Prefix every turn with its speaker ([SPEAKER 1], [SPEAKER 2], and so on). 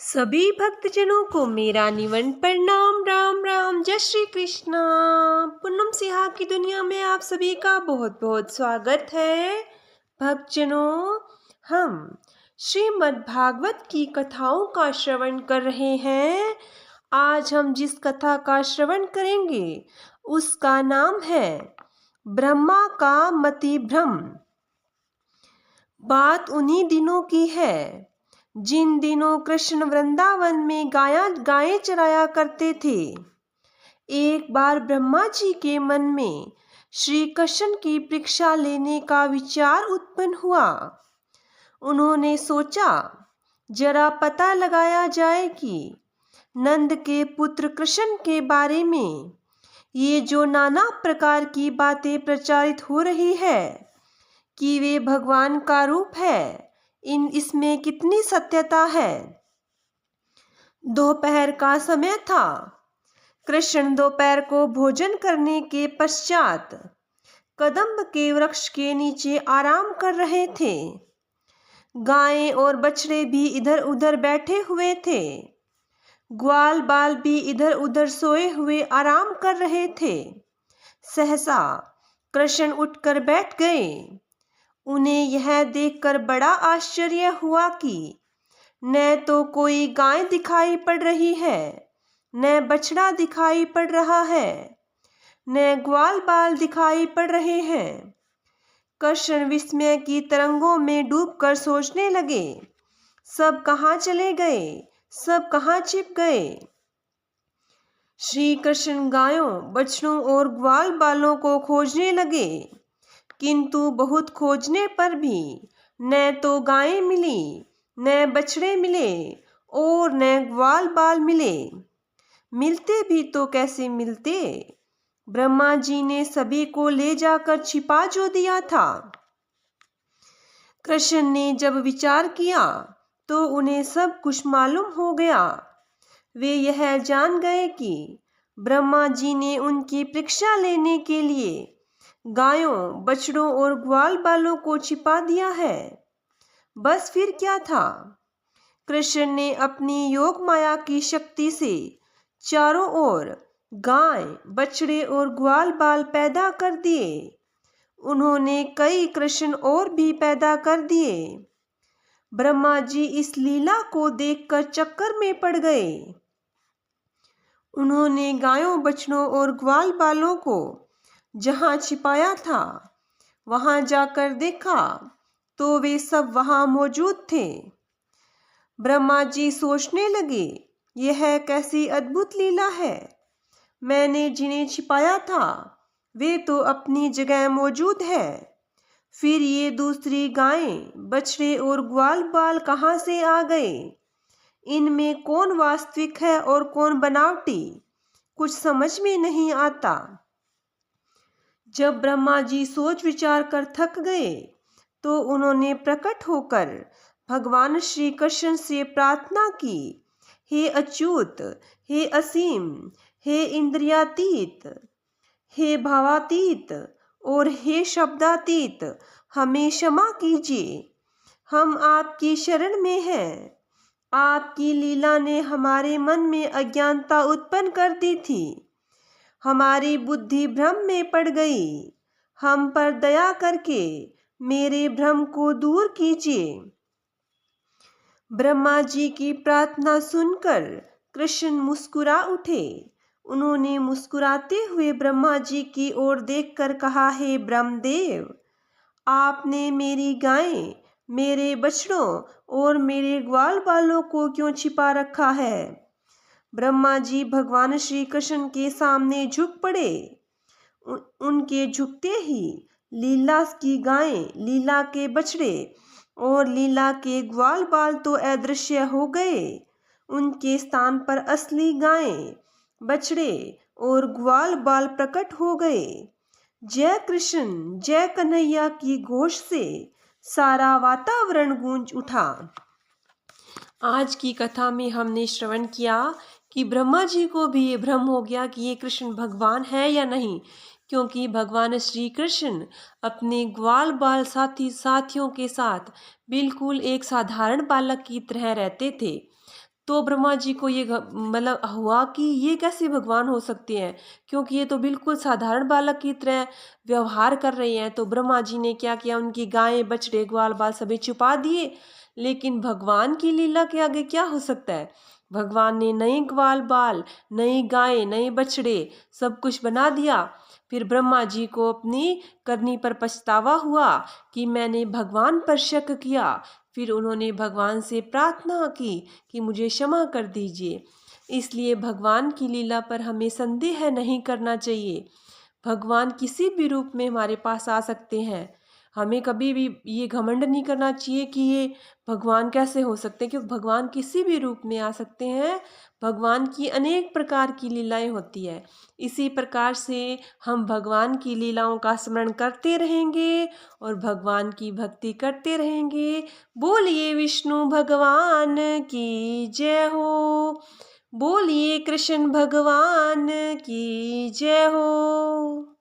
[SPEAKER 1] सभी भक्तजनों को मेरा निवन प्रणाम। राम राम, जय श्री कृष्णा। पूनम सिहा की दुनिया में आप सभी का बहुत बहुत स्वागत है। भक्तजनों, हम श्रीमद् भागवत की कथाओं का श्रवण कर रहे हैं। आज हम जिस कथा का श्रवण करेंगे उसका नाम है ब्रह्मा का मति भ्रम। बात उन्हीं दिनों की है जिन दिनों कृष्ण वृंदावन में गायें चराया करते थे। एक बार ब्रह्मा जी के मन में श्री कृष्ण की परीक्षा लेने का विचार उत्पन्न हुआ। उन्होंने सोचा, जरा पता लगाया जाए कि नंद के पुत्र कृष्ण के बारे में ये जो नाना प्रकार की बातें प्रचारित हो रही है कि वे भगवान का रूप है, इसमें कितनी सत्यता है। दोपहर का समय था। कृष्ण दोपहर को भोजन करने के पश्चात कदम्ब के वृक्ष के नीचे आराम कर रहे थे। गायें और बछड़े भी इधर उधर बैठे हुए थे। ग्वाल बाल भी इधर उधर सोए हुए आराम कर रहे थे। सहसा कृष्ण उठकर बैठ गए। उन्हें यह देखकर बड़ा आश्चर्य हुआ कि न तो कोई गाय दिखाई पड़ रही है, न बछड़ा दिखाई पड़ रहा है, न ग्वाल बाल दिखाई पड़ रहे हैं। कृष्ण विस्मय की तरंगों में डूबकर सोचने लगे, सब कहाँ चले गए, सब कहाँ छिप गए। श्री कृष्ण गायों, बछड़ों और ग्वाल बालों को खोजने लगे, किंतु बहुत खोजने पर भी न तो गायें मिली, न बछड़े मिले और न ग्वाल बाल मिले। मिलते भी तो कैसे मिलते? ब्रह्मा जी ने सभी को ले जाकर छिपा जो दिया था। कृष्ण ने जब विचार किया तो उन्हें सब कुछ मालूम हो गया। वे यह जान गए कि ब्रह्मा जी ने उनकी परीक्षा लेने के लिए गायों, बछड़ों और ग्वाल बालों को छिपा दिया है। बस फिर क्या था? कृष्ण ने अपनी योग माया की शक्ति से चारों ओर गाय, बछड़े और ग्वाल बाल पैदा कर दिए। उन्होंने कई कृष्ण और भी पैदा कर दिए। ब्रह्मा जी इस लीला को देखकर चक्कर में पड़ गए। उन्होंने गायों, बछड़ों और ग्वाल बालों को जहाँ छिपाया था वहाँ जाकर देखा तो वे सब वहाँ मौजूद थे। ब्रह्मा जी सोचने लगे, यह कैसी अद्भुत लीला है। मैंने जिन्हें छिपाया था वे तो अपनी जगह मौजूद है। फिर ये दूसरी गायें, बछड़े और ग्वाल बाल कहाँ से आ गए? इनमें कौन वास्तविक है और कौन बनावटी? कुछ समझ में नहीं आता। जब ब्रह्मा जी सोच विचार कर थक गए तो उन्होंने प्रकट होकर भगवान श्री कृष्ण से प्रार्थना की, हे अच्युत, हे असीम, हे इंद्रियातीत, हे भावातीत और हे शब्दातीत, हमें क्षमा कीजिए। हम आपकी शरण में हैं। आपकी लीला ने हमारे मन में अज्ञानता उत्पन्न कर दी थी। हमारी बुद्धि भ्रम में पड़ गई। हम पर दया करके मेरे भ्रम को दूर कीजिए। ब्रह्मा जी की प्रार्थना सुनकर कृष्ण मुस्कुरा उठे। उन्होंने मुस्कुराते हुए ब्रह्मा जी की ओर देखकर कहा, हे ब्रह्मदेव, आपने मेरी गायें, मेरे बछड़ों और मेरे ग्वाल बालों को क्यों छिपा रखा है? ब्रह्मा जी भगवान श्री कृष्ण के सामने झुक पड़े। उनके झुकते ही लीला की गायें, लीला के बछड़े और लीला के ग्वाल बाल तो अदृश्य हो गए। उनके स्थान पर असली गायें, बछड़े और ग्वाल बाल प्रकट हो गए। जय कृष्ण, जय कन्हैया की घोष से सारा वातावरण गूंज उठा। आज की कथा में हमने श्रवण किया कि ब्रह्मा जी को भी ये भ्रम हो गया कि ये कृष्ण भगवान है या नहीं, क्योंकि भगवान श्री कृष्ण अपने ग्वाल बाल साथियों के साथ बिल्कुल एक साधारण बालक की तरह रहते थे। तो ब्रह्मा जी को ये मतलब हुआ कि ये कैसे भगवान हो सकते हैं, क्योंकि ये तो बिल्कुल साधारण बालक की तरह व्यवहार कर रहे हैं। तो ब्रह्मा जी ने क्या किया, उनकी गायें बछड़े ग्वाल बाल सभी छुपा दिए। लेकिन भगवान की लीला के आगे क्या हो सकता है। भगवान ने नए ग्वाल बाल, नई गायें, नए बछड़े सब कुछ बना दिया। फिर ब्रह्मा जी को अपनी करनी पर पछतावा हुआ कि मैंने भगवान पर शक किया। फिर उन्होंने भगवान से प्रार्थना की कि मुझे क्षमा कर दीजिए। इसलिए भगवान की लीला पर हमें संदेह नहीं करना चाहिए। भगवान किसी भी रूप में हमारे पास आ सकते हैं। हमें कभी भी ये घमंड नहीं करना चाहिए कि ये भगवान कैसे हो सकते हैं, क्योंकि भगवान किसी भी रूप में आ सकते हैं। भगवान की अनेक प्रकार की लीलाएं होती है। इसी प्रकार से हम भगवान की लीलाओं का स्मरण करते रहेंगे और भगवान की भक्ति करते रहेंगे। बोलिए विष्णु भगवान की जय हो। बोलिए कृष्ण भगवान की जय हो।